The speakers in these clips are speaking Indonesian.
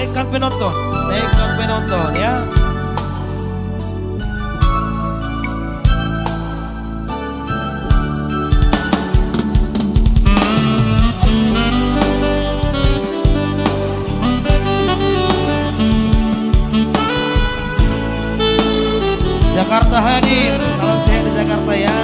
naikkan penonton ya. Jakarta hadir, salam sehat di Jakarta ya.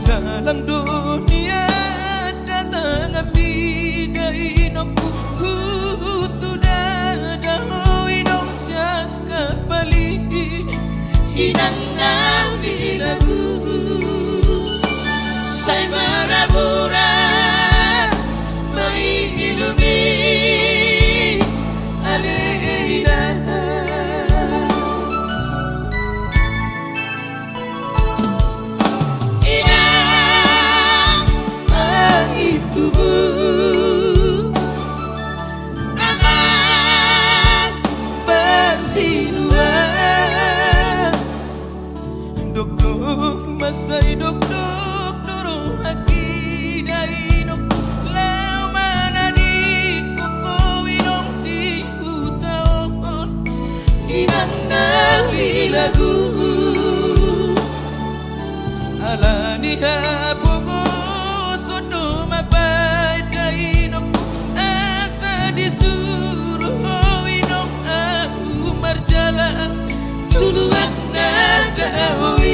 Dalam dunia datang amidai noku hutu dada hoidong siaka bali hinang nabi lagu say marabura mai ilumi aleida masay dok durung haki dai nok lau mana di koko winong di utaon inandang li lagu ala ni hapogo sodo mabay dai nok asa disuruh winong aku marjalan tuluak nadawi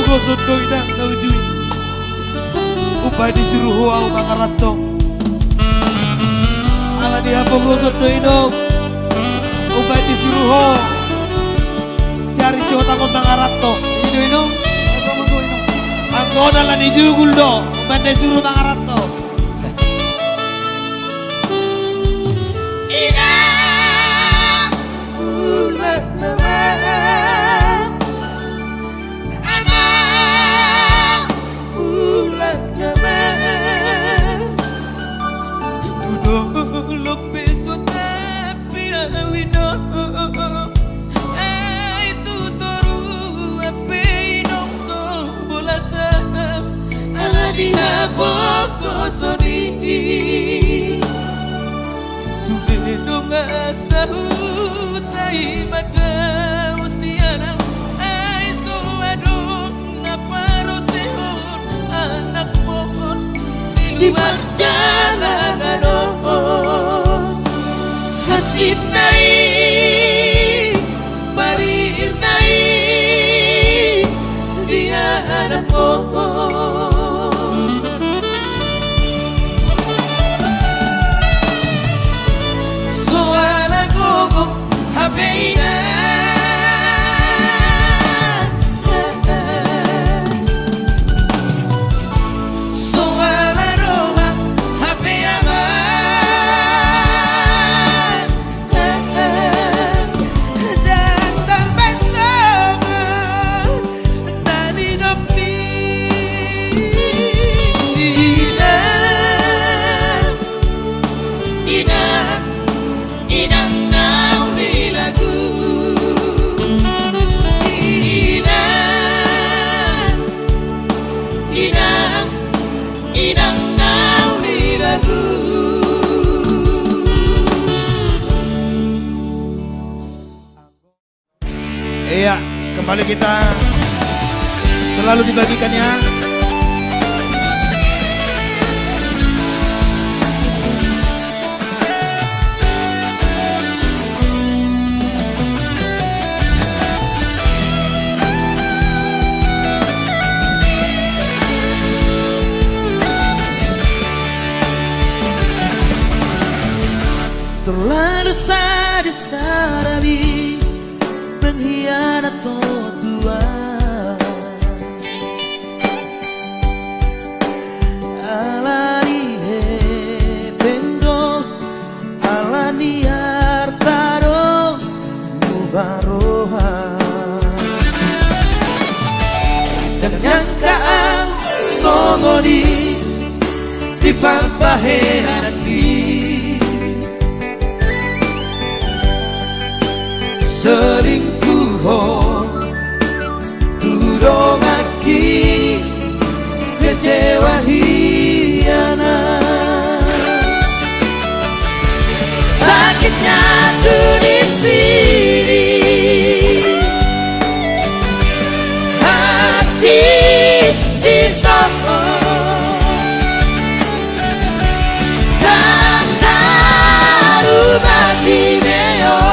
gosot ko idang naujui upah disuruh huang mangaratong ala di apa gosot do indong upah disuruh ho siari si otangon mangaratong ini indong anggoda lah dijugul do upah disuruh mangaratong Sudah sahutai madau sianang ai suaduk naparosehon anak mohon di luar jalan hasid nai parir nai dia anak mohon oleh kita selalu dibagikan ya. Terlalu sadis tarabi pengkhianat dua. Alani pendo alani hartaro mubaroha. Dan jangkaan songoni di pampaheran selingkuho tudong aki kecewa hiana sakitnya tuh di sini hati di sana dan darubah di meo.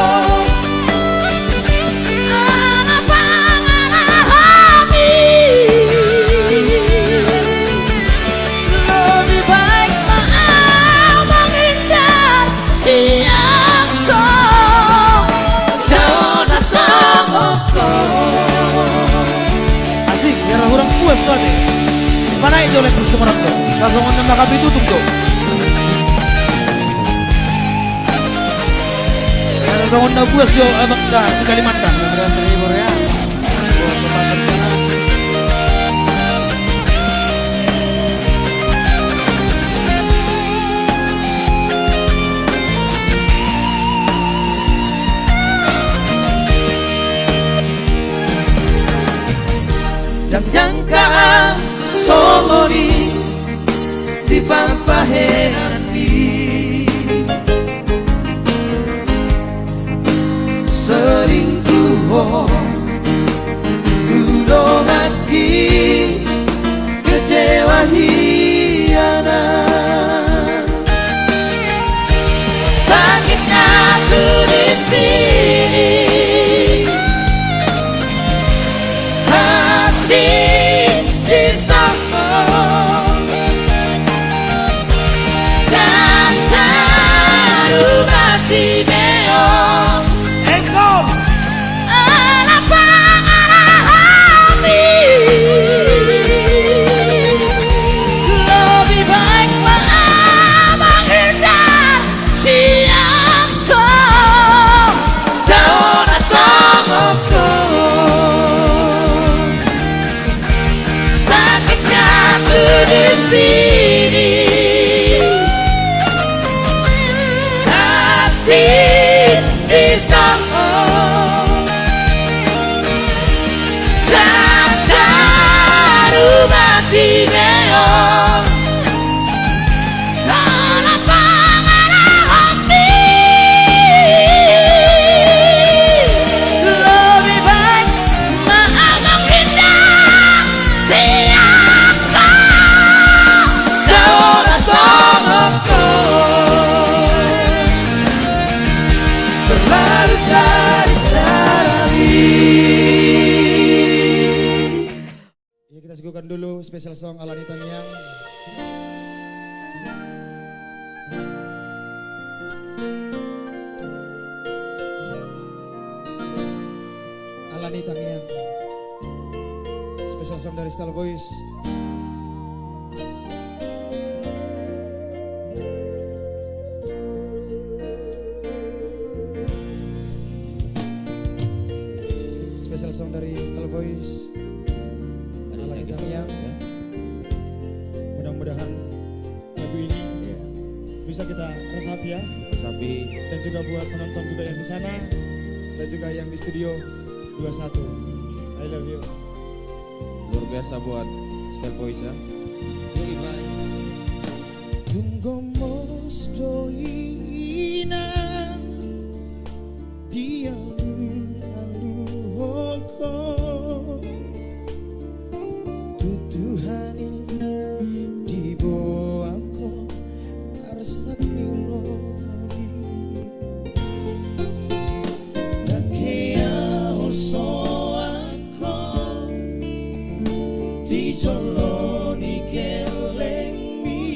Mana itu oleh terus kemarin tuh? Langsung nembak api tutup tuh. Langsung nembak buas jo abang di Kalimantan. 15.000 ya. Dan jangkaan songoni di pampaheran selingkuh tudong aki kecewa hiana sakitnya tuh di sini hati di sana dan darubah di meo. Engkau lebih baik menghindar siangku daun asomku sakitnya tuh di sini hati di sana dan darubah di meo. Lebih baik menghindar siangku daun asomku terlalu sadis tarabi. Ya, kita suguhkan dulu special song Alani Tamiang. Alani Tamiang. Special song dari Style Voice. Special song dari Style Voice. Alani Tamiang. Mudah-mudahan lagu ini bisa kita resapi ya. Resapi. Dan juga buat penonton juga yang di sana dan juga yang di studio 21. I love you. Luar biasa buat Style Voice ya. Tunggu mostroina dia alu hoko dijoloni kelengmi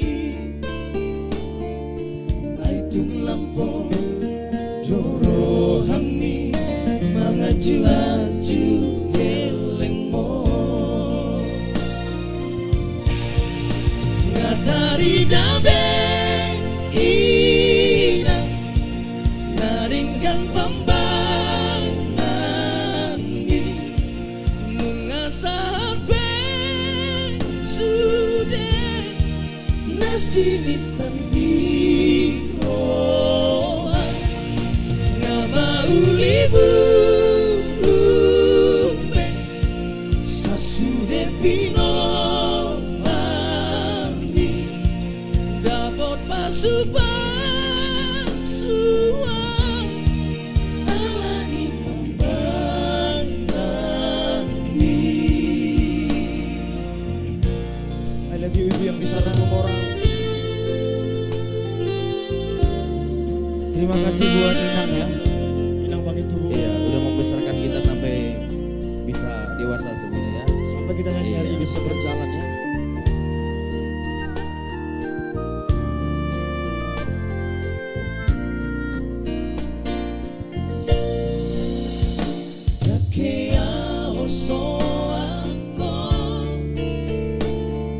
aitung lampung dorohami mangaju-aju kelengmo ngatari dambe ina naringkan pembangan mengasape sudah nasinitan diroa ngabauli burumbe sasude pino mami dapat pasupan suang alani pembangan I love you ibu yang di sana orang. Terima kasih buat Inang ya. Inang Bang itu bu. Iya, udah membesarkan kita sampai bisa dewasa sebegini ya. Sampai kita nyanyi hari ini bisa berjalan ya.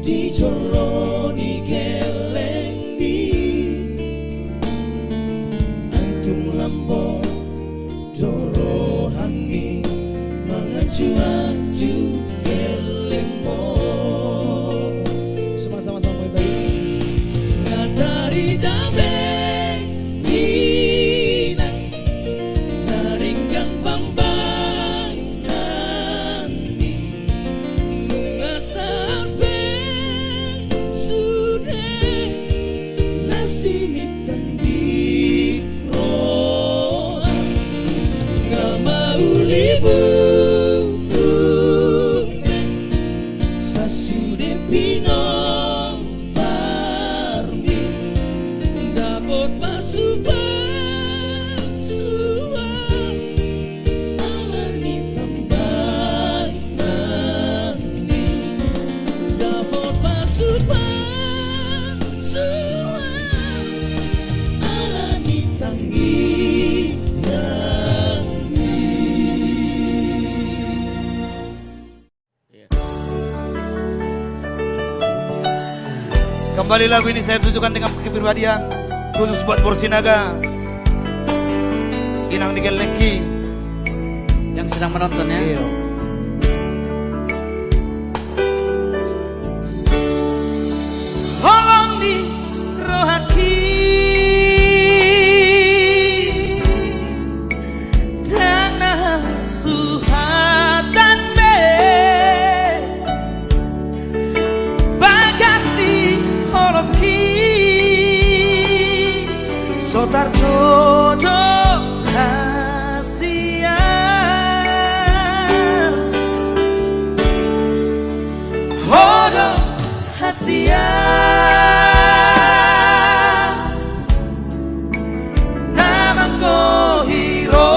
Dijoloni kelengmi antung lambo dorohani mangaju-aju kelengmo Sama-sama kita. ngatari dambe ina naringkan pambanani mengasape sudah nasinitan diroa ngamauli burumbe sasude pino parmi dapat pasupan suang alani pembanani dapat pasupan suang alani tangginani. Kembali lagu ini saya tujukan dengan kepribadian khusus buat Borsinaga, Inang Nigel Neki Yang sedang menonton ya. Iya. Holong di rohaki tanah suhatan be bagasi holoki sotar todo hasia hodo hasia namangko hiro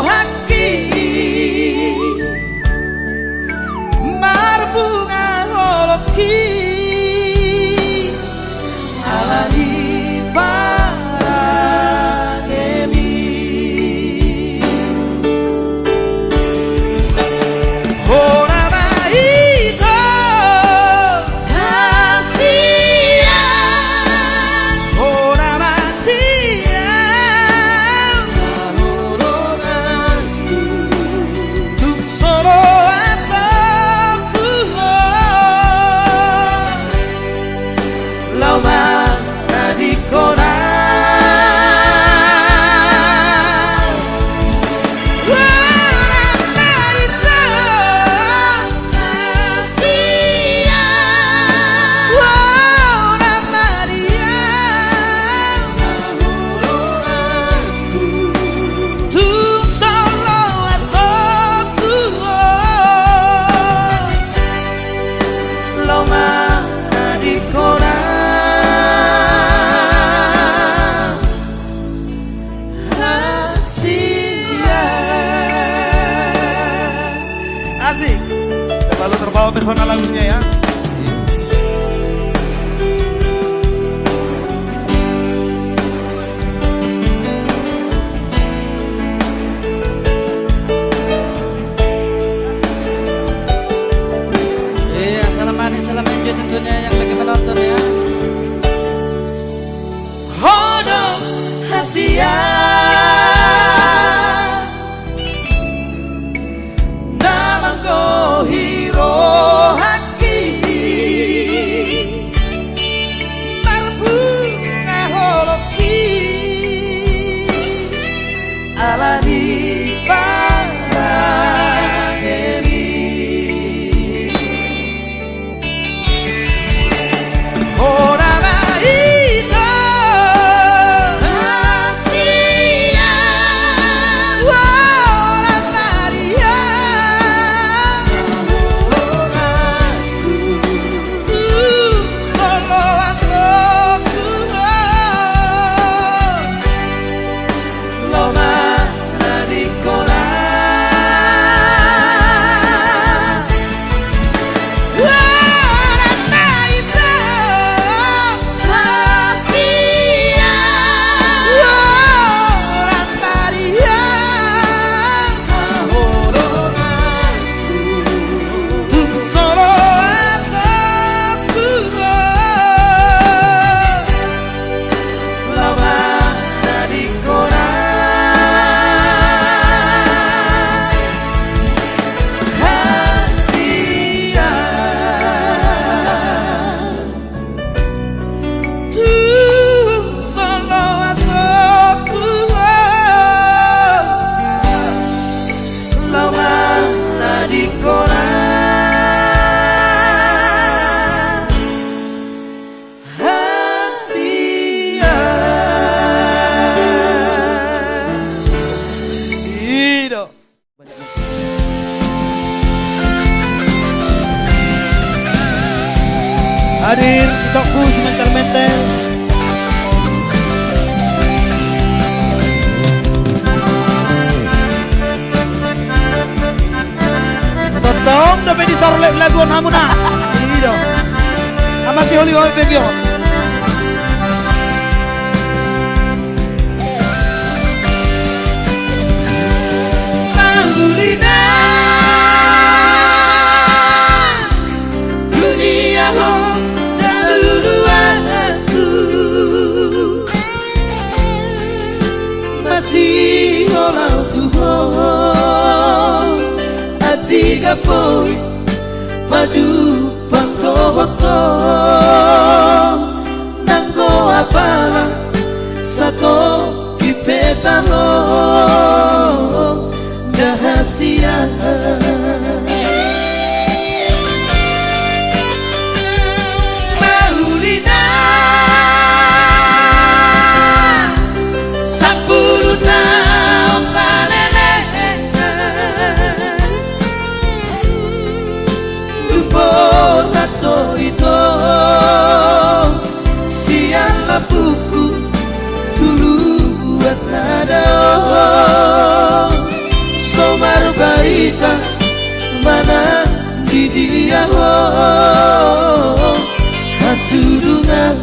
haki marbunga holoki alani parangemi hona maito hasia pesona lagunya ya. Iya, salam manis, salam enjoy tentunya yang lagi menonton ya. Hono hasia Namangko hiro haki Marbunga holoki Alani parangeri Ora baito hasia Ora Maria Solo aku Loma nadikora Ora baito hasia Ora Maria Solo aku Lama nadikora hasia Solo aku Lama nadikora hasia Ido Hadir Tokku semental-mental. Totong dapat disorlek laguan hamuna. Ido. Amasi holi hoi begio. Mahulina dunia ho dahuluanku masih olau Tuhan adiga foi maju pangkohoto nanggo apala sako kipetalo rahasia Maulina 10 tahun palele Lupotato ito siang lapuku dulu buat nada Somar barita mana di dia Hasurungan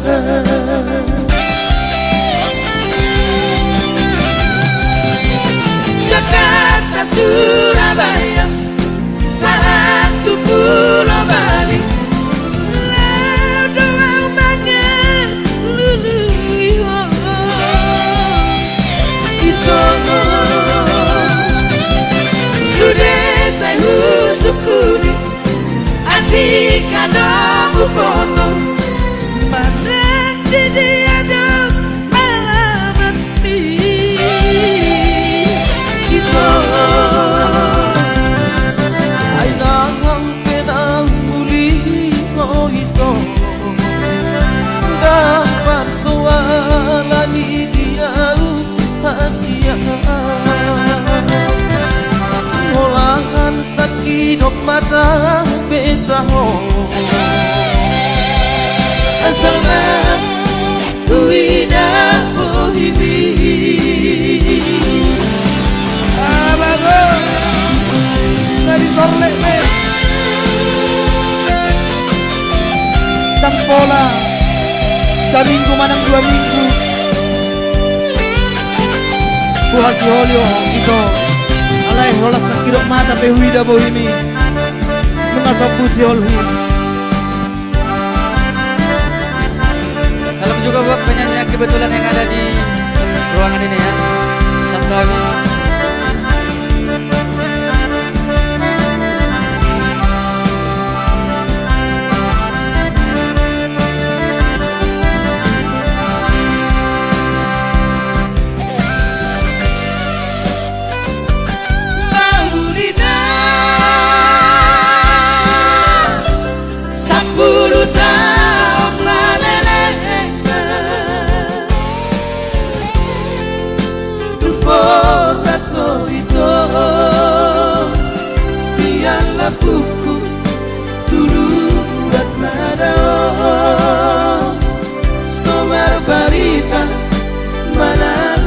Jakarta Surabaya satu pulau Bali doang banget lulu itu sudah saya husukuni adik kadang foto mana di dia dong alamat itu dapat soalan dia hasia Molangan sakit mata betaho Asalnya Uida Bohibi Bagus Dari sorlek sampola. Saminggu manang 2 minggu. Buhat si Holyo ito. Alay holas ng kirok mata pehuida bo ini. Lumasapu si Holyo. Salam juga buat penyanyi yang kebetulan yang ada di ruangan ini ya. Saksoni. Buku turut nada somar barita mana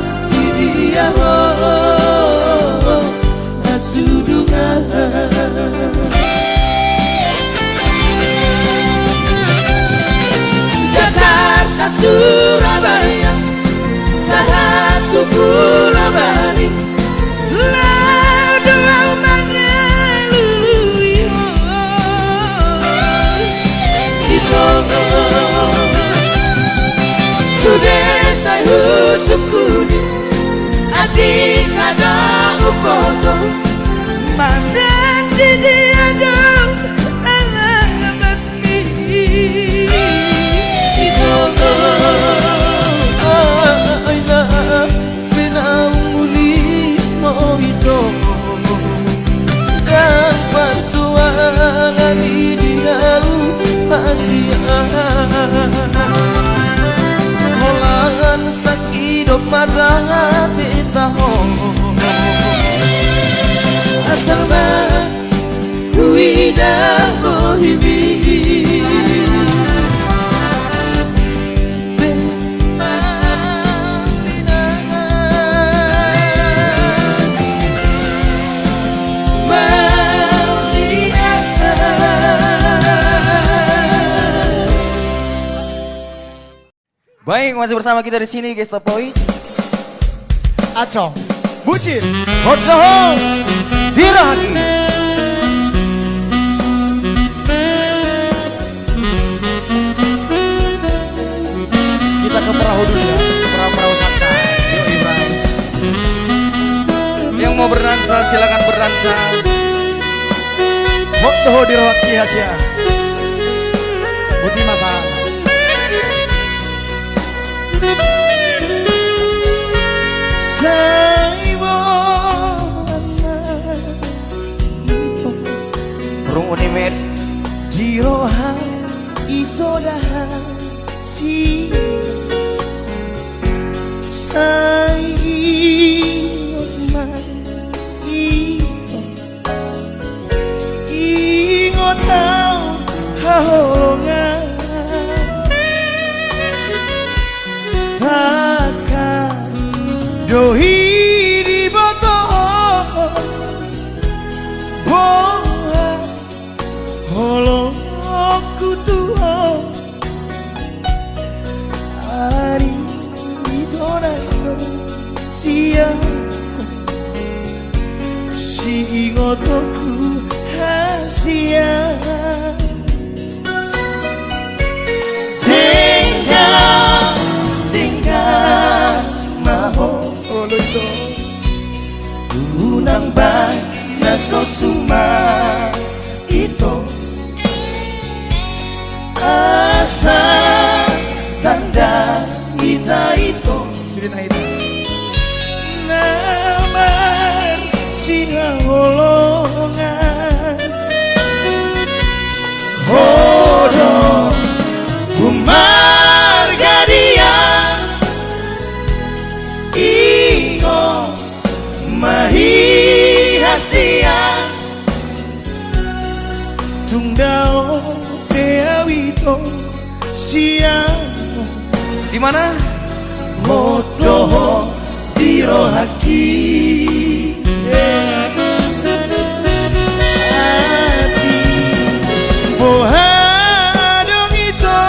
dia asudungan Jakarta Surabaya satu pulau Bali sudah saya husukuni adik ada upoto mana dia dong alamat mi itu aina benamuli mo itu dapat suara di dia Asia Holangan sakidop mata betaho Asal mah kuida bohibi Baik, masih bersama kita di sini guys, Boys. Acong, bucin. Hodoh dirahaki. Kita ke perahu dulu ya, perahu santai. Yuk Ibrahim. Yang mau berdansa silakan berdansa. Hodoh dirahaki hasia. Putih masalah. Burung unimet Jiroha ito dah si sayot man ingot tau haholongan takkan dohi di botol boha holong kutuho hari itonayo siya si ingotoku hasia tinggal maho oloito unang ba nasosuma ito asa tanda kita itu naman singa holongan hodo umarga dia ingo mahihasia tungdao deawito siang di mana? Modoh dirohaki hati bohadong itu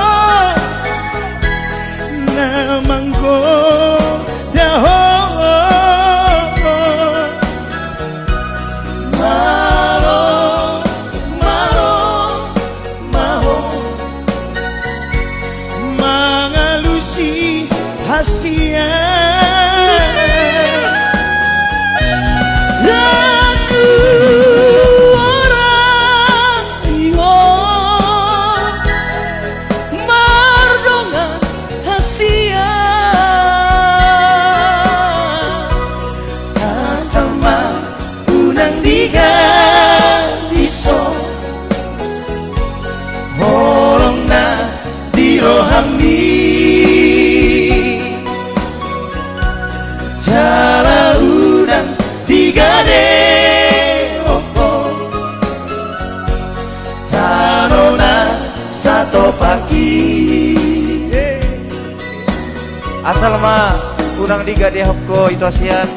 Asal mah unang diga di hapko itu asian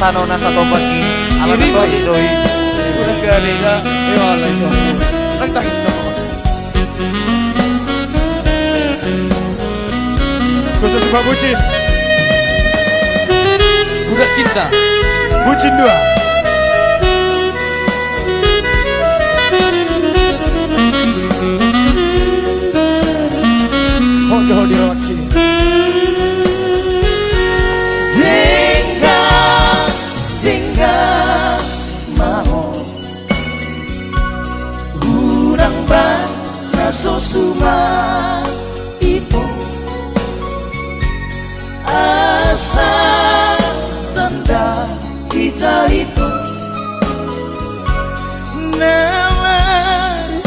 tanona satu pagi alam Ini, so doi unang gade ga wala itu nagtahis sama Khusus buat bucin. Budak cinta. Bucin 2. Hodo diwakili. Sosuma ipo asa tanda kita itu nama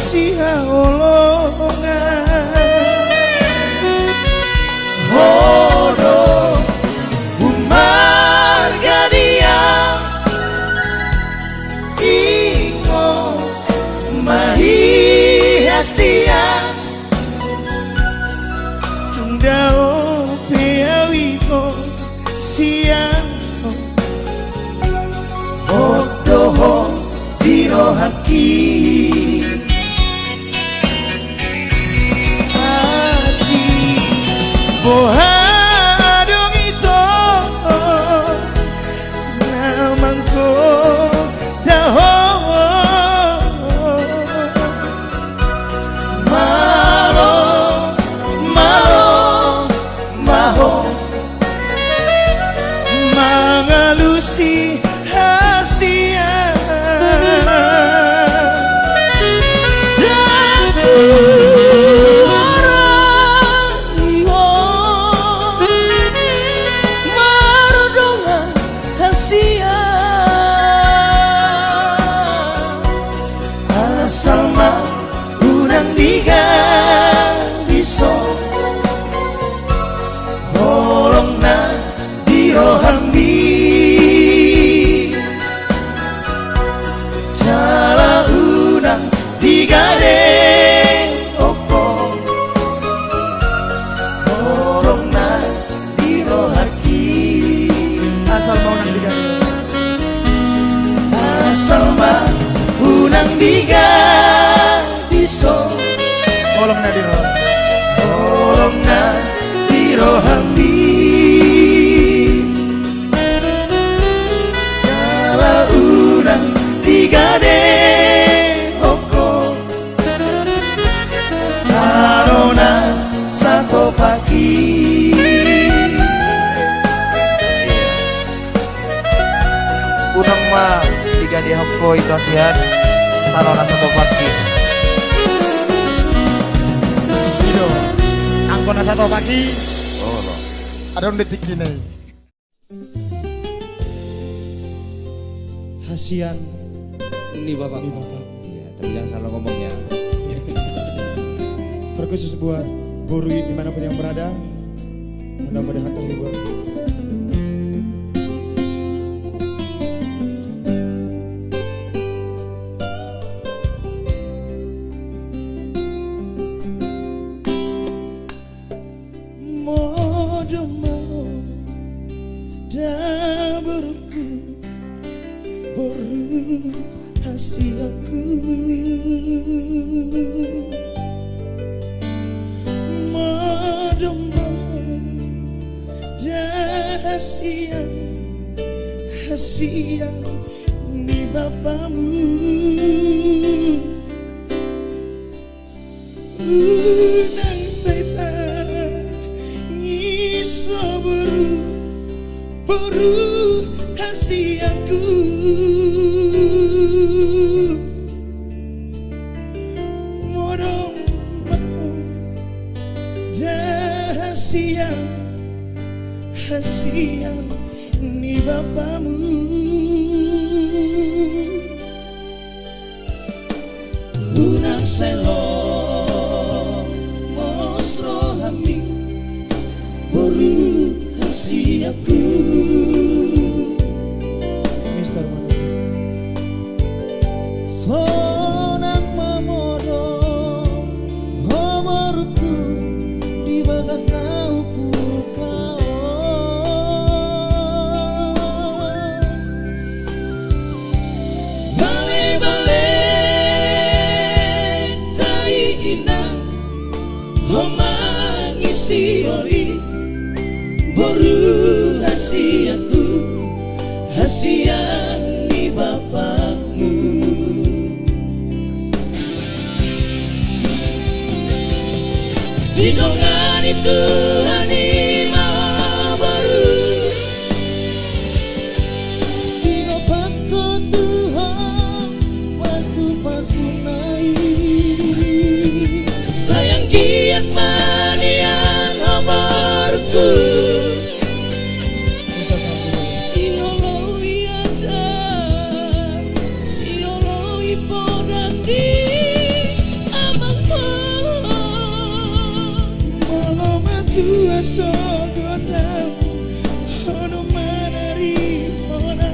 siha olongan hodo umarga dia ingo mahi hasia Dao piawiko siang Hodoho dirohaki hati bohadong itu namangko daho mengalusi hasia aku orang iyo mardongan hasia asal mah unang diga biso holong na dirohami jala unang digade opo holong na dirohaki asal mau nang digade asal mah unang diga biso tolong nadiro holong na dirohami digade oko tarona satu pagi unang mah digade hapko itu asian tanona satu pagi Ido angkona satu pagi oh lo ada detik ini hasian Ini bapak. ini bapak Iya, tapi jangan salah ngomongnya. terkhusus buat guru dimanapun yang berada mudah-mudahan terhibur modo mau daberku boru hasilku modo mau dahasian hasian ni bapamu unang setan ngiso Baru kasih aku modong mau dahasian hasian ni bapamu unang selo mosro hami baru kasih aku Mr. Manu. sonang mamodo homoruku di bagas naupu kau bale-bale tai inang homangisi oli baru hasiaku hasian ni bapakmu dinongan itu anima baru dinopako Tuhan pasu-pasu naik sayang giat manian amarku siolo iaja siolo ipodandi amang molo matu asogota ono manari ona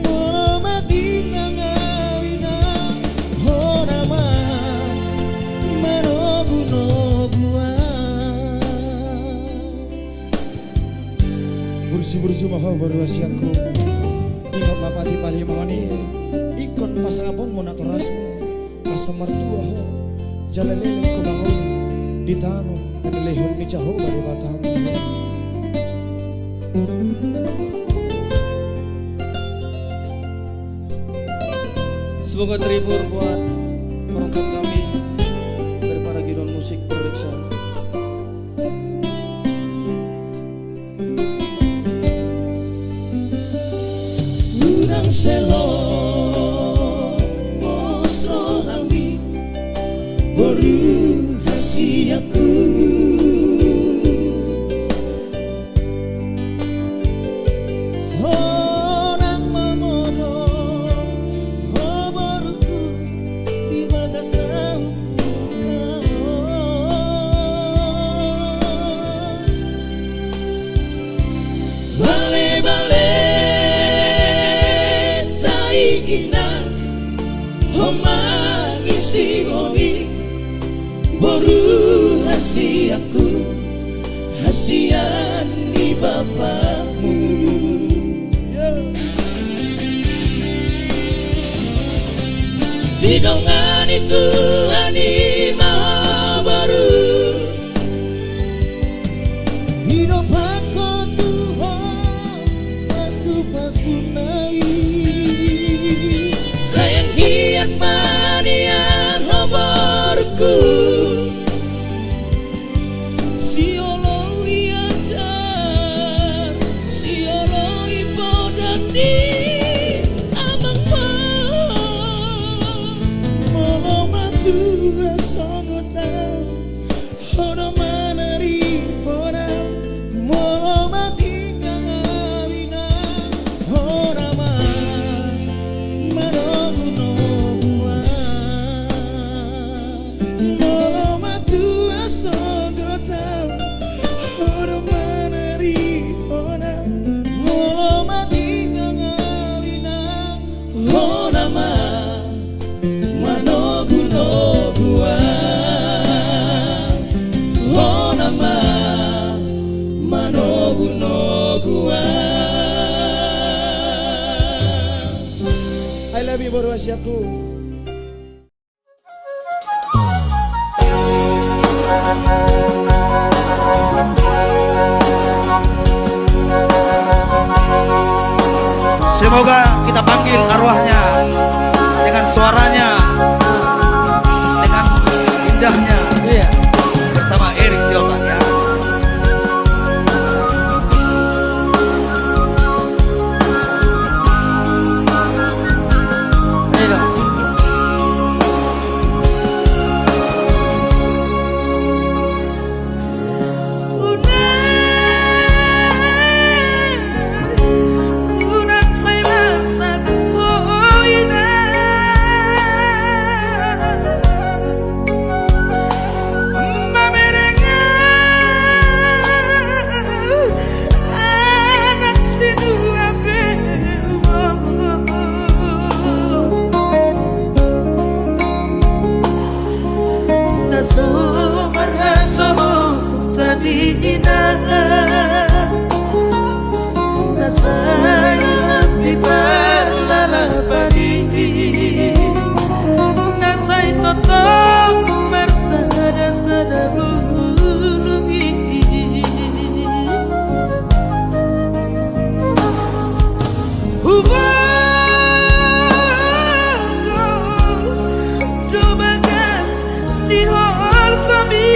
molo mati ngawina ona manogu-noguan Bursi-bursi maha baru asiaku ingat mapati pali mangani ikon pasapon monatorasmu asa mertua ho jalalele ko bangun di tano lehon ni caho bari batang Semoga terhibur buat penonton kami dari para Giron Musik Production. unang selo mosro hami baru hasiaku sonang mamono hobaruku di bagas naupu bale-bale tai inang homangisi oli baru hasiaku hasian ni bapakmu didongan itu anima baru hidup aku Tuhan pasu-pasu naik sayang giat manian hobarku siolo liajar siolo ipodandi amang molo matu asogota hono manari hona molo mati ngawina hona manogu-noguan molo matu asogota hono manari hona molo mati ngawina hona manogu-noguan hona manogu-noguan I love you baru asiaku Semoga kita panggil arwahnya dengan suaranya, dengan indahnya Iya. bersama Erik Jotan ya. Marasa mo tadi nasa'y di palalabadi nasa'y totong mersadas na nabulungi dumagas di hal sami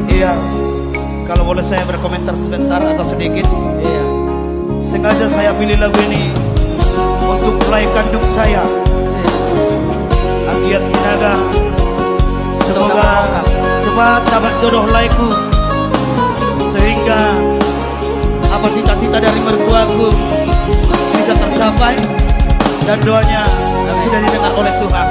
Iya, kalau boleh saya berkomentar sebentar atau sedikit. Iya. Sengaja saya pilih lagu ini untuk mulai kandung saya, Agiat Sinaga. Semoga cepat dapat jodoh laiku, sehingga apa cita-cita dari mertuaku bisa tercapai dan doanya sudah didengar oleh Tuhan.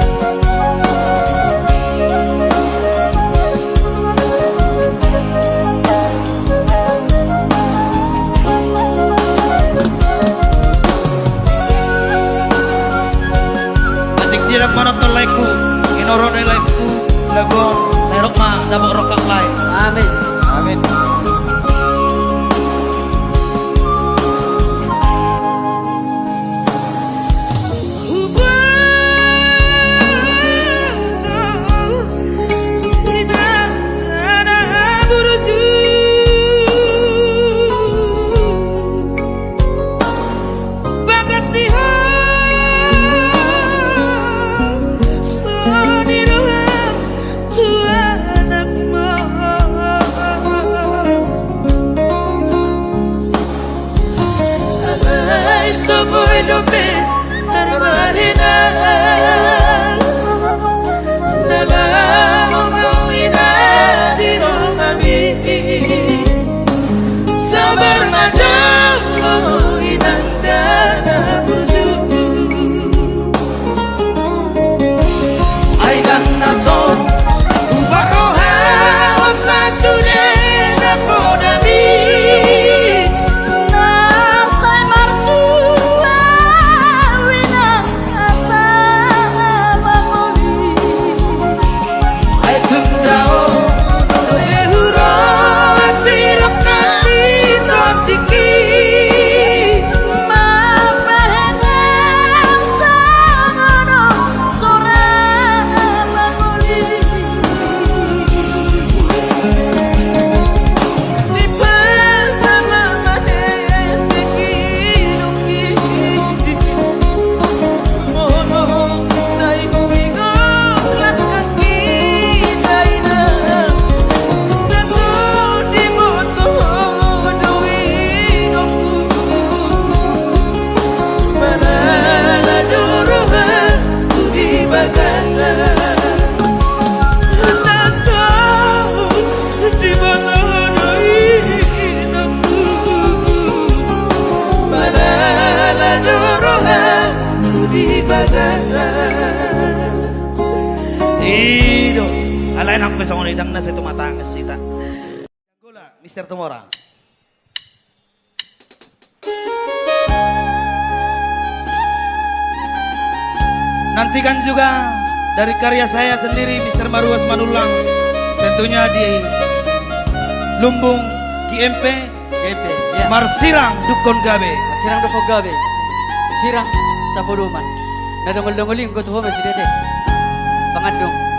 Dirang manot ng like ko, inoron ng like ko, lagon, sayrok ma, dabok rokak like. Amin. Amin. Sebuah dompet termahina dalam menghina di kami sabar macam menghina dan berjuang aidan nason baroha osa sudah napodami lain aku bisa ngolidang nasi itu matang sita. Gula, Mister Tumora. Nantikan juga dari karya saya sendiri Mister Maruas Manulang, tentunya di Lumbung GMP ya. Marsirang Dukon Gabe. Sirang do gabe. Sirang sa Puduman. Nadongol-dongoling ko tuho masih dede. Pangandong.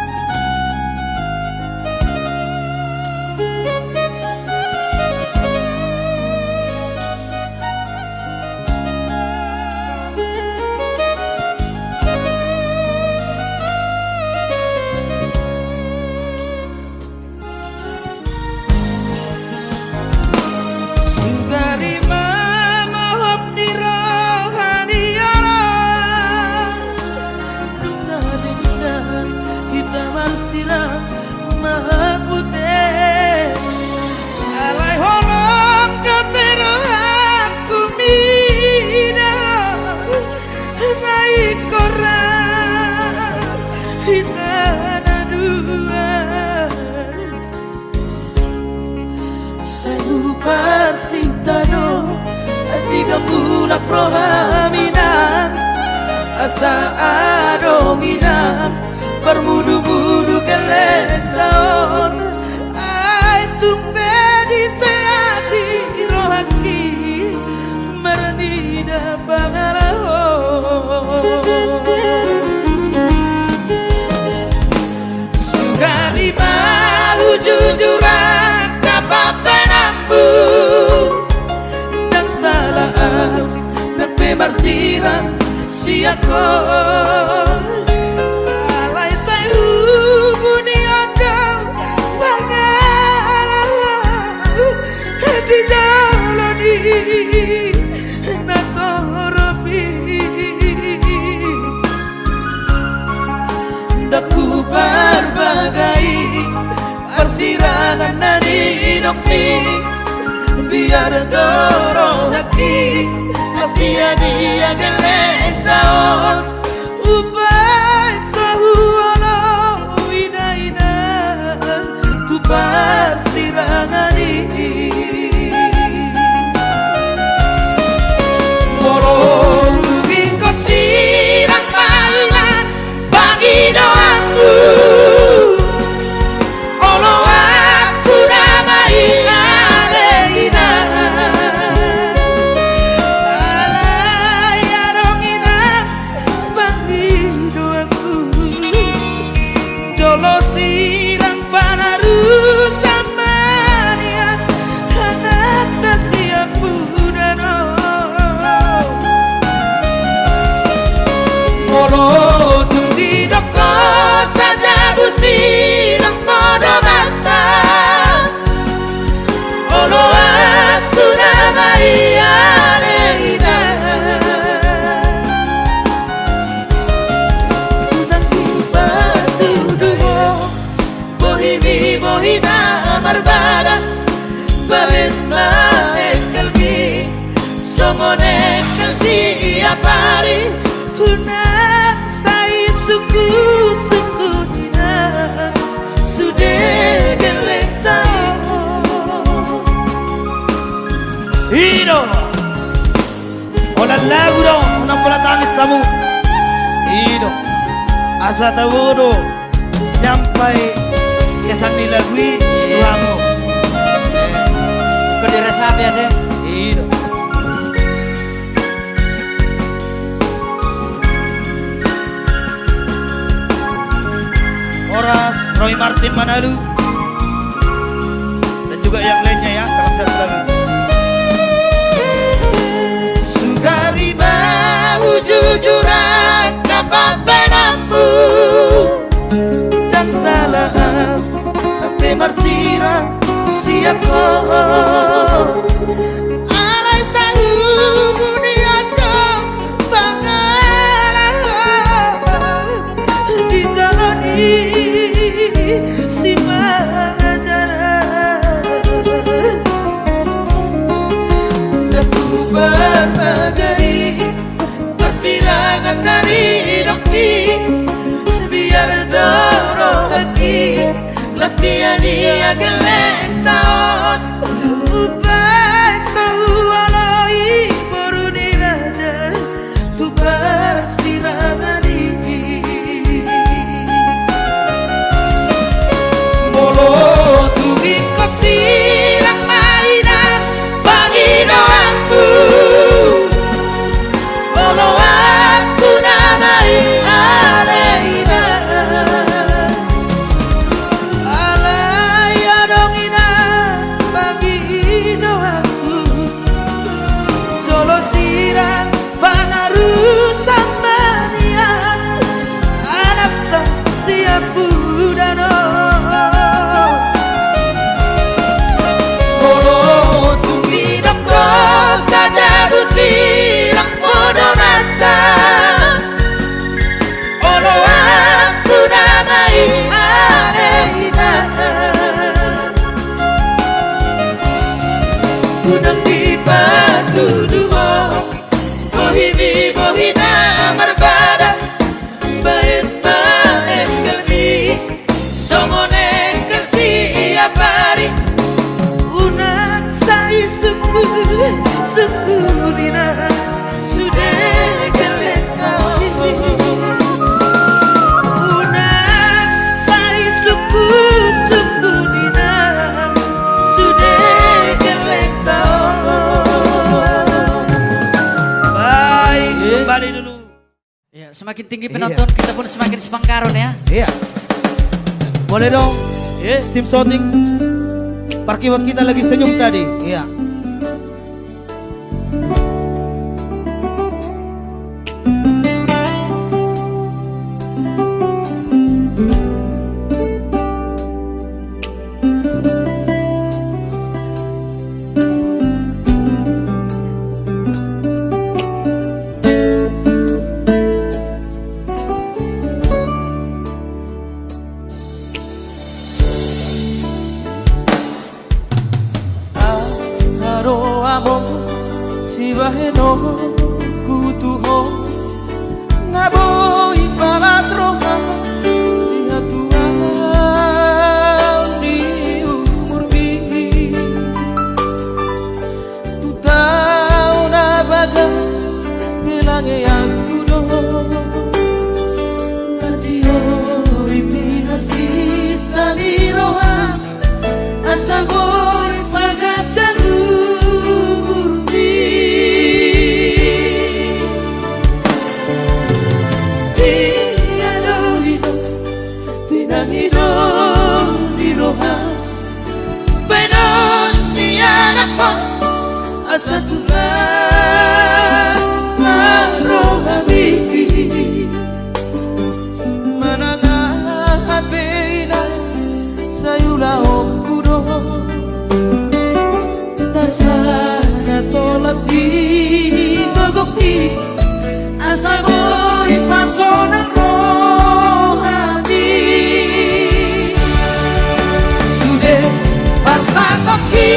Persintano Tiga bulak rohaminang Asa adominang Bermudu-mudu kelentaon Ay tumbe di seati rohaki Merenida pangarahon Sugari malu jujuran kapapenambu Nang salaan nagpemarsiran siyako Alay say rubuni ondang pangalaman Di jalani nakoropi Daku berbagai persirangan naninokni Biar dorong hati Pasti dia gelentaon Upay tahu walau ina-ina Tu persirangan ini Walau tubing kau sirang mainan Bagi doaku Walau aku damai ngaleina Alay adongina Bagi doaku Jolo sirang panaru samania Anak tasia pudano Walau tumdi doko saja busirang podo mata Olo aku namai aleina Nanti batuduo Bohimi bohina marbada Bawin maen kalbi Songonek kalsi apari Hunang sai suku-suku niang Sudah gelentang Hino. Olan lagu dong, unang bola tangis kamu. Hino. Asa tawodo nyampai kesan dilagui tuamu. Kau dirasa biasa. Hino. Horas Roy Martin Manado dan juga yang lainnya ya, salam sehat selalu. Sugari bahu jujuran kapapenambu Dan salah Tapi marsira siako Alay sahu muniando Pangalaman Di jalani si pengajaran Aku berbagai persilangan dari dokti Biar dorong hati dia gelek taon ubah sawalai poruni raja tu bersirangani molo tu ikut sirang mainan bagi doaku molo aku nanai aleina alaya dongina bagi doaku jolo sirang panarusan manian anak tak siap budano molo tu hidup kau saja busirang podo mata olo aku namai aleina Unang di patuduho bohina marbada baet kalbi songonen kalsi apari unang sai sukurina sudah keleka unang sai sukurina sudah keleka Baik, kembali dulu. Ya, semakin tinggi penonton kita pun semakin semangkaron ya. Iya. Boleh dong, tim shooting. Parkir buat kita lagi senyum tadi. Iya. Aro amor si bajeno kutuho naboy pagasroha di atuan di umur mi tu tahu na bagas bilange aku do adio ipinasita di roha asa boy pagatagu asa tulang marohami manangahapina sayula okudo nasa natolap di gogokti asa boy pasonang rohani sudah pasakoki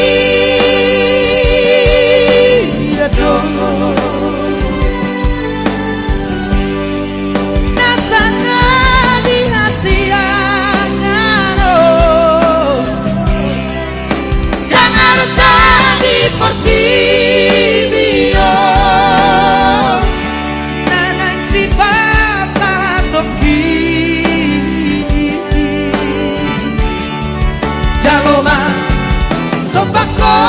nasana di hasiangano jangan tadi portimio nanang si basa toki jaloma sopako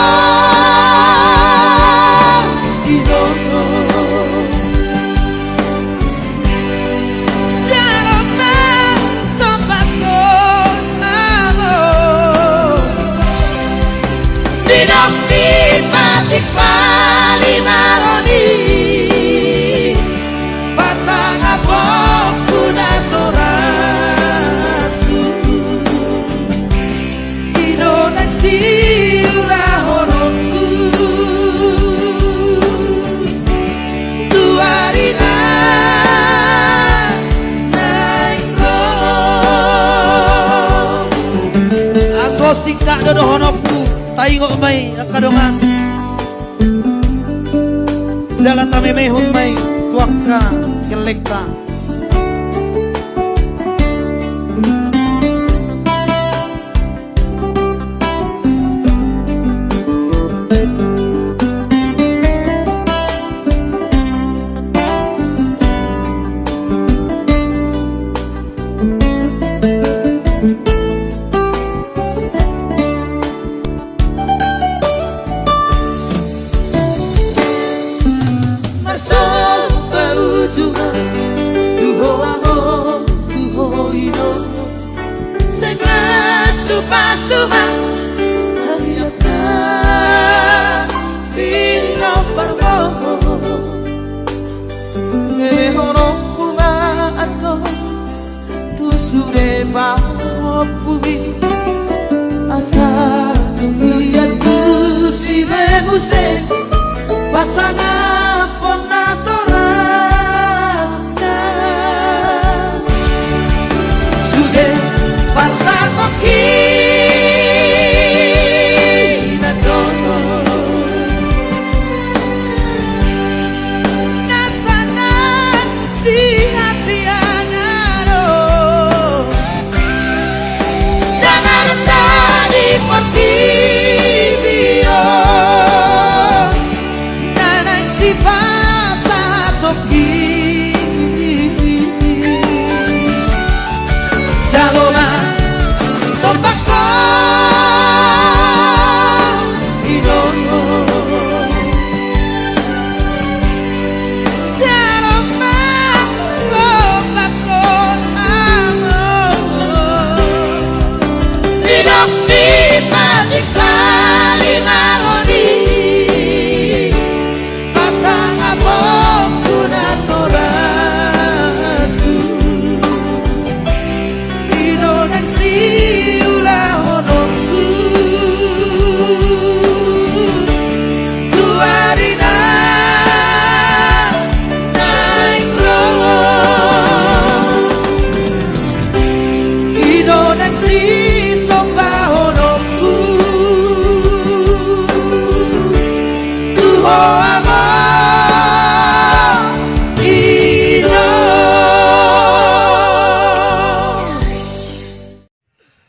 Singka dodo honokku taingok mai kadongan jalan tamemehun mai tuakka kelekka pasuma Hariapna Pino parmo Mehono kuma ato Tusure bapui Asa tumiatu si memuse Pasanga ponatorasta Sude pasato kina dono Nasana di hati angaro Jangan tadi portibio Nanay si pasato Jalona sombako inono Jaloma sombako amo Inok di patikali maroni Pasang abong kunatorasu Ino nagsiula honongku Tuwari na naibro Ino nagsisopa honongku Tuho amo Ino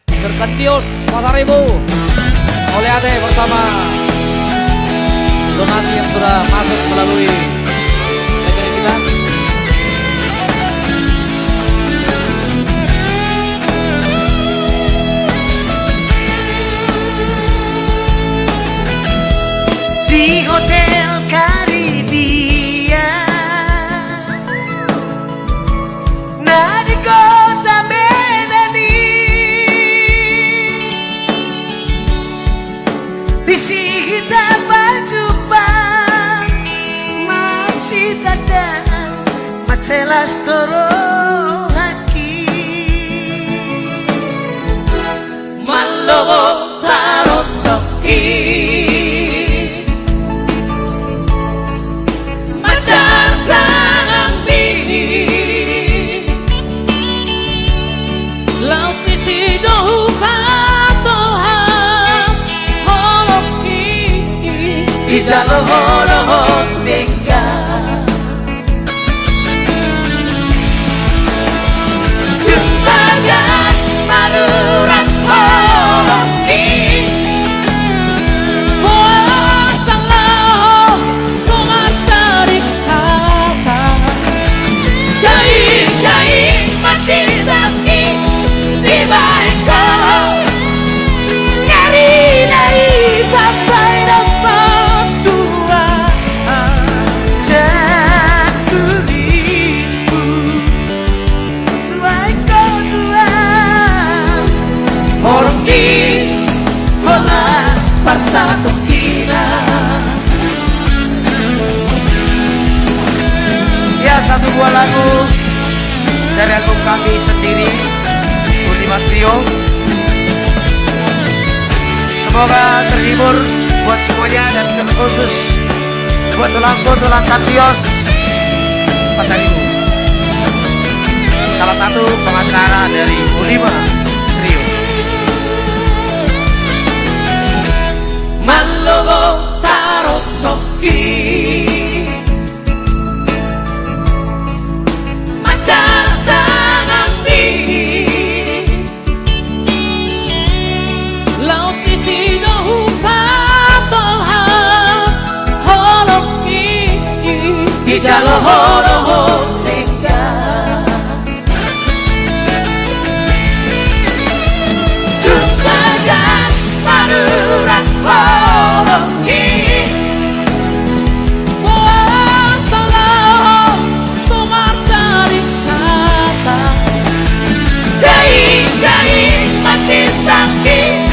Terkentius Pasaribu oleh Ade bersama donasi yang sudah masuk melalui rekening kita. Di Hotel Karibia Nah di kota Medani Di sini kita berjumpa Masih ada Macelas toro haki Malowo tarot toki Laut di sido patohas holoki Ijalo horo mega Bagas marurat holoki Wasalah sumatarik kata Jai macitaki di baiko Nyari dari sampai dapat dua Jatuliku Baiko dua Orang di Bola Pasatu kina Ya satu buah lagu dari album kami sendiri Ultima Trio. Semoga terhibur buat semuanya dan terkhusus buat tulang Katios Pasaribu. Salah satu pengacara dari Ultima Trio. Malowo tarot toki Laut di sido patohas holoki Ijalo horo nega Bagas marurat holoki Wasalah sumatarik kata Jai macitaki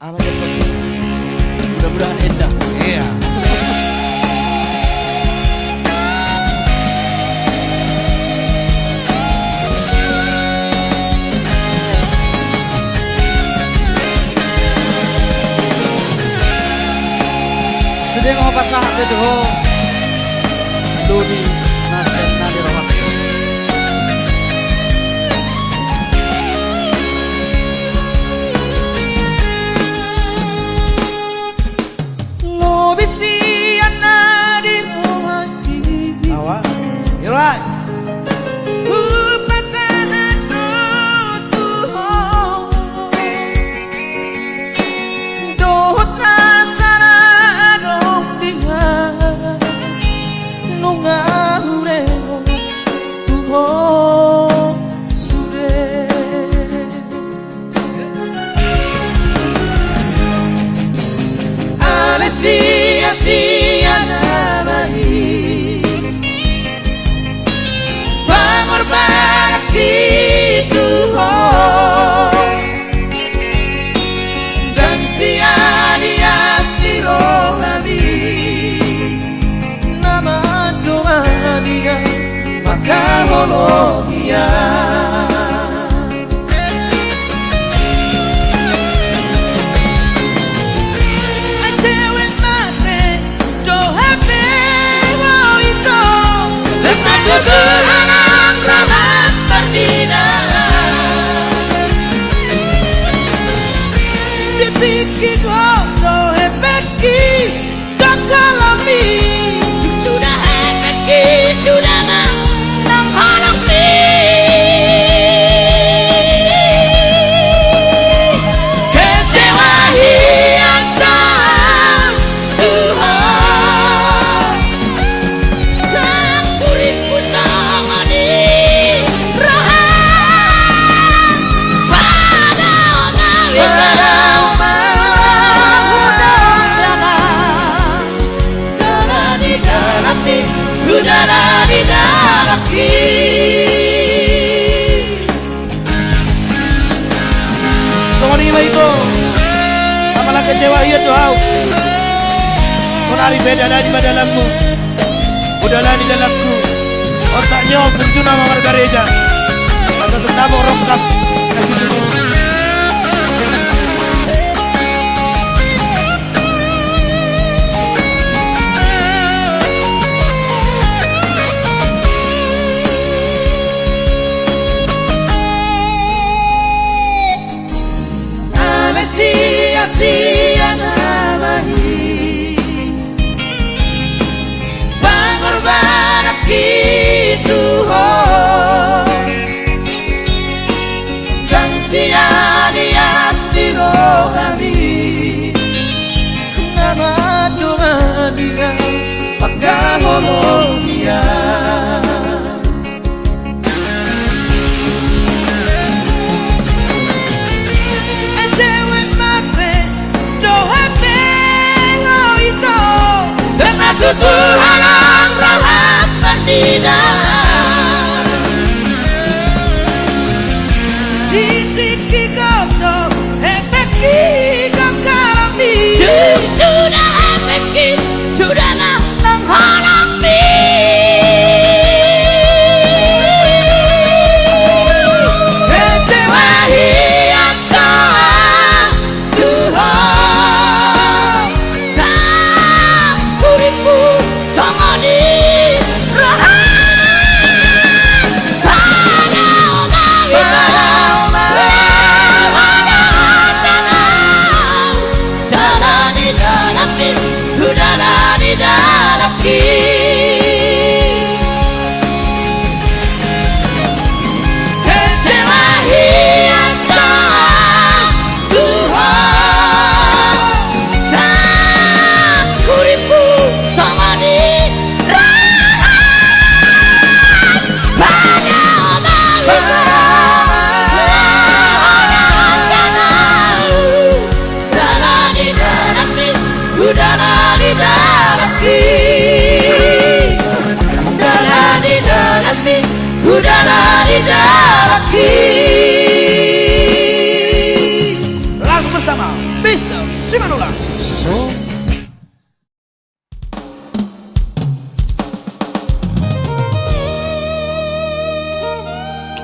Apa jadi? Mudah-mudahan indah. Iya. Sedang mau pasang itu Ludi Nasir Nadi Rohak. Lo bisian nadi rohaki. Awak. You're right. Upasahan Tuhan Dohot na sararong diha Nunga hurero Tuhan sure Sia-sia nabahi Pengorbanan Tuhan Dan sia-sia rohani Nama doa dia Maka hologia Tuhan rahmat berdinah Ditiki kono hepeki Kakalami Sudah hepeki Sudah nang halami Kecewa hianta Tuhan Udara di dalam Sorry ba ito? Apalah kecewa iya tuh hau. Menari beda dari dalammu. Udahlah di dalamku. Otaknya buntu nama margareja. Atau nama orang kap. Kasih dulu. Sia-sia nabahi Pengorbanan Tuhan Dan sia-sia rohani Nama doa dia Pakai hologia Tuhan rahmat berdinah Ditiki kono hepeki kakalami Sudah hepeki Sudah nang halami Kecewa hianta Tuhan Uripku sama di rohan Pada omang Pada acana Dalam di dalam Udara di dalam Kecewa hianta Tuhan Uripku sama di rohan Pada omang Pada acana Dalam di dalam Udara di dalam bersama Mr. Simanula.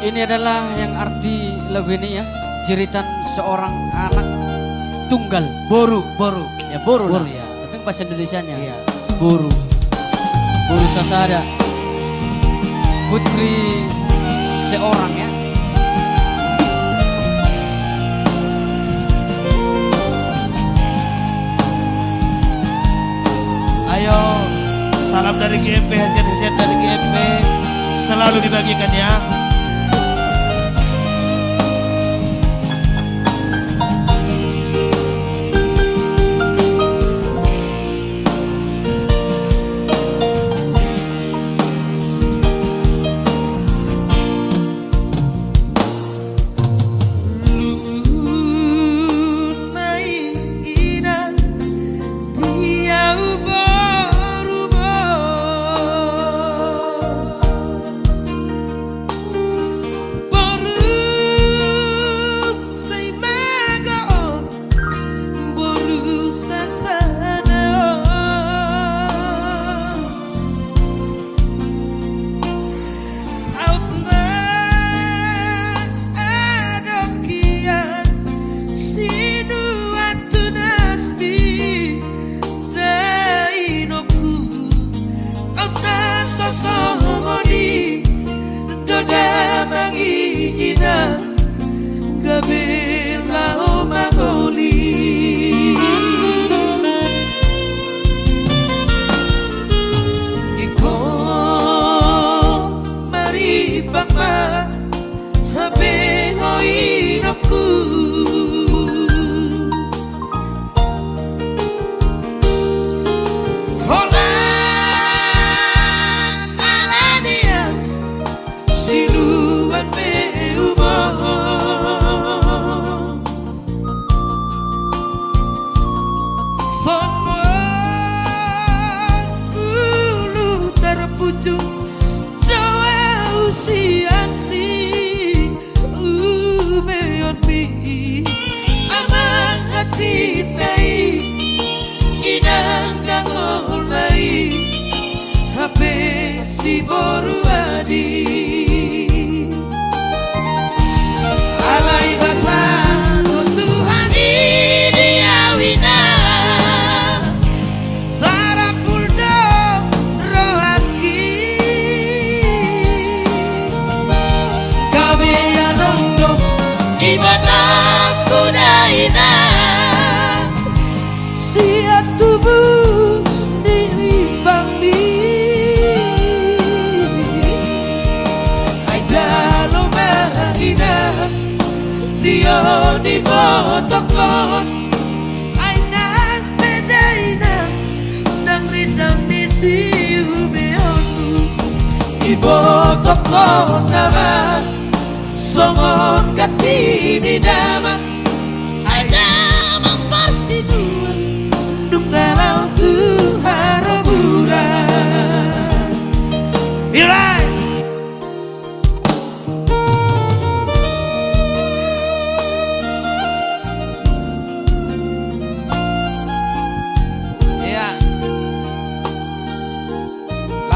Ini adalah yang arti lagu ini ya, jeritan seorang anak tunggal. Boru. Ya boru lah. Boru, ya. Tapi bahasa Indonesianya. Iya. Boru. Boru Sasada. Putri seorang ya. Ayo, salam dari GMP, hasiat-hasiat dari GMP selalu dibagikan ya.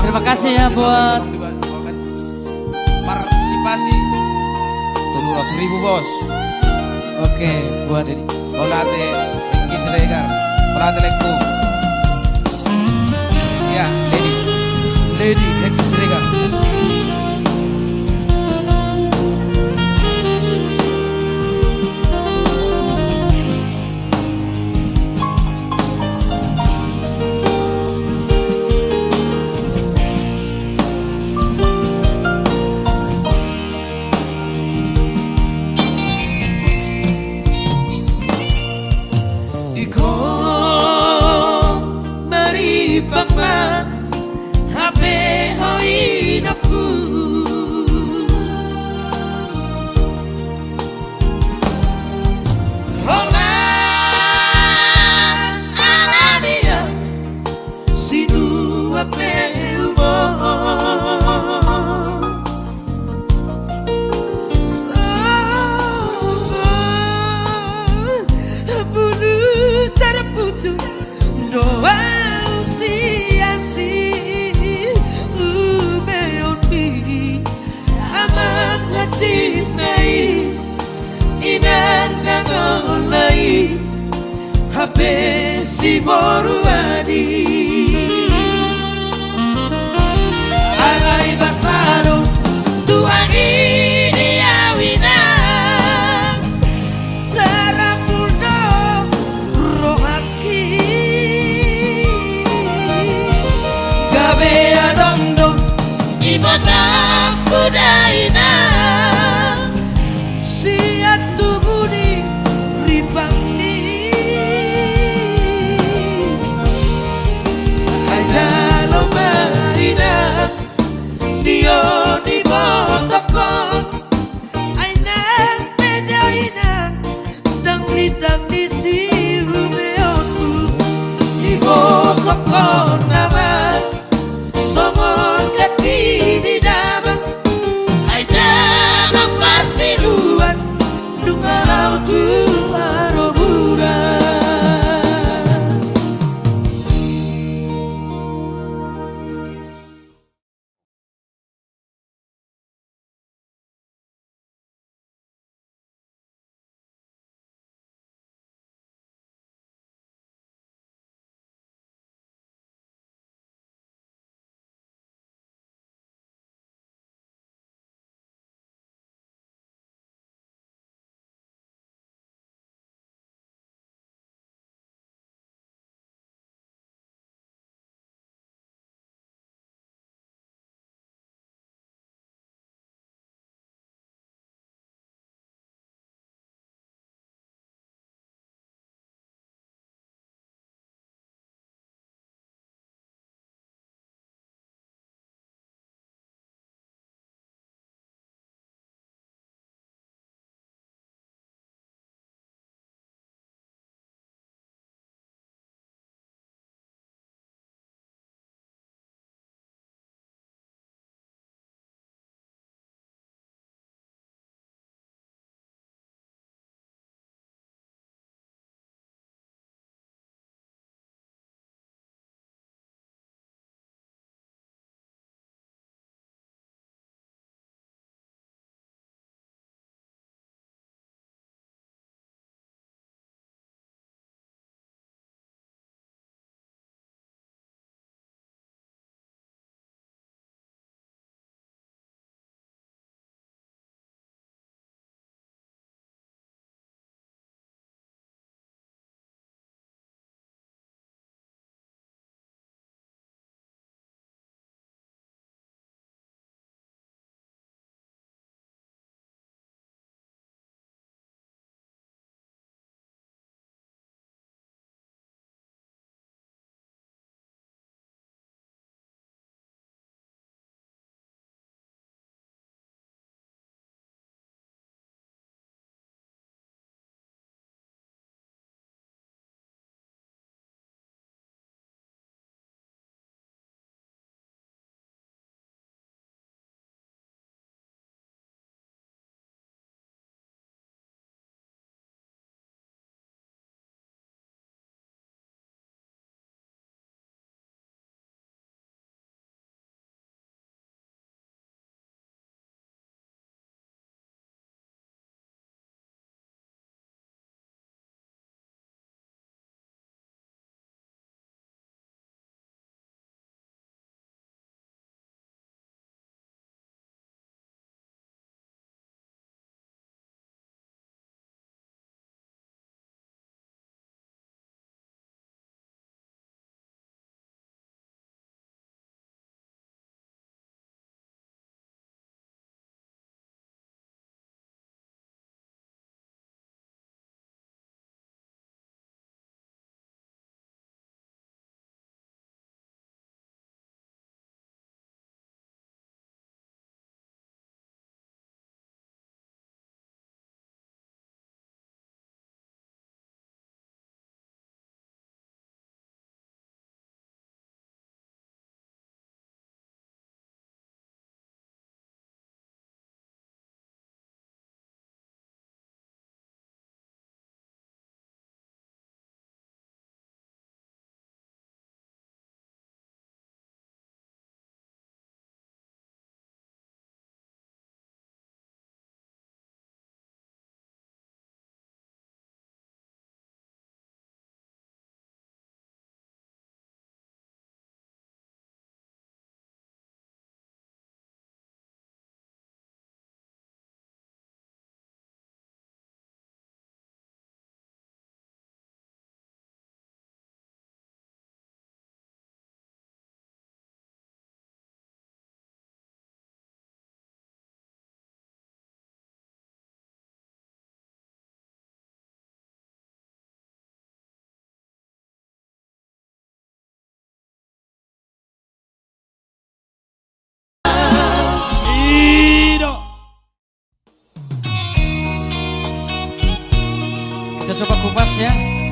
Terima kasih ya buat partisipasi 700.000 bos. Oke, buat Olate Engki Siregar Olate Lekku. Ya, Lady Engki Siregar. Mari Pakma, hape Bape si boruadi Alay basado tuani diawina Tarapuno rohaki Gabe adondo ibota kudaina Siat tubuni ripangni Dio di botokon Aina medaina Dang lidang di siu meonku Di botokon nama Songon kaki di damang Aina ngapasiluan Dungalau tu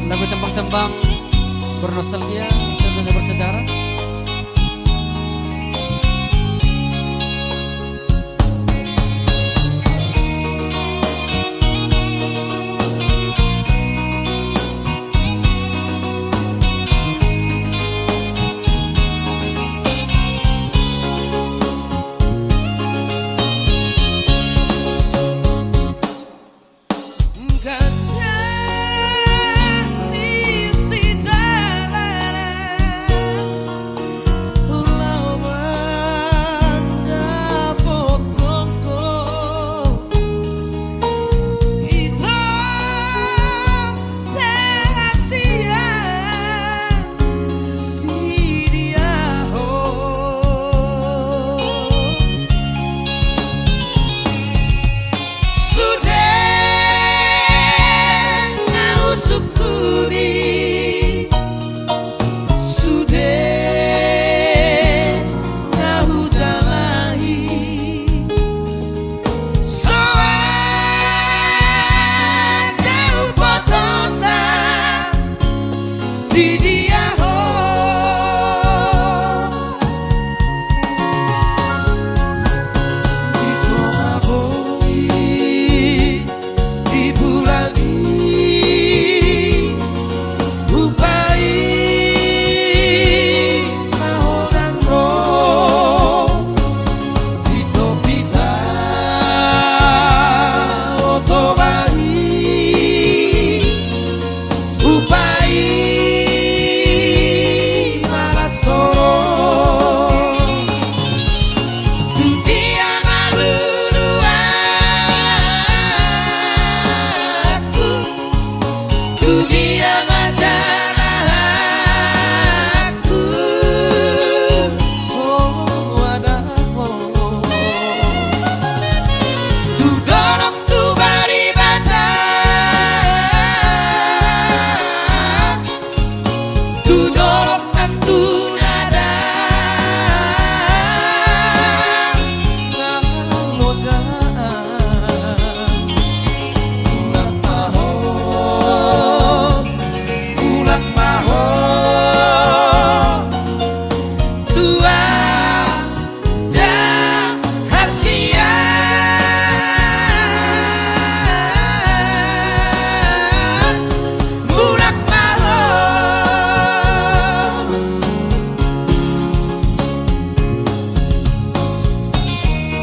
Lagu tembang-tembang bernostalgia, tentunya bersejarah.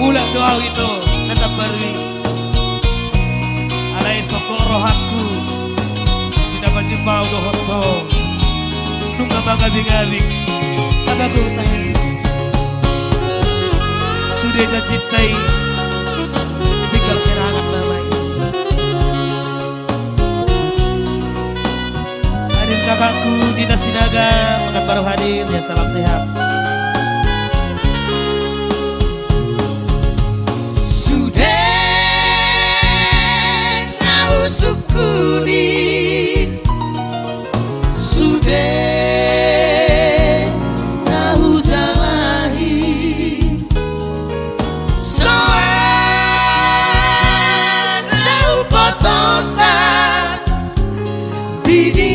Bulan doa itu tetap beri alai sokok rohaku tidak berjumpa udah hoto nunggu bangga bingabing agaku tahan sudah janjitai tinggal kerangan namai hadir kakakku Dina Sinaga makan baru hadir ya salam sehat. Didi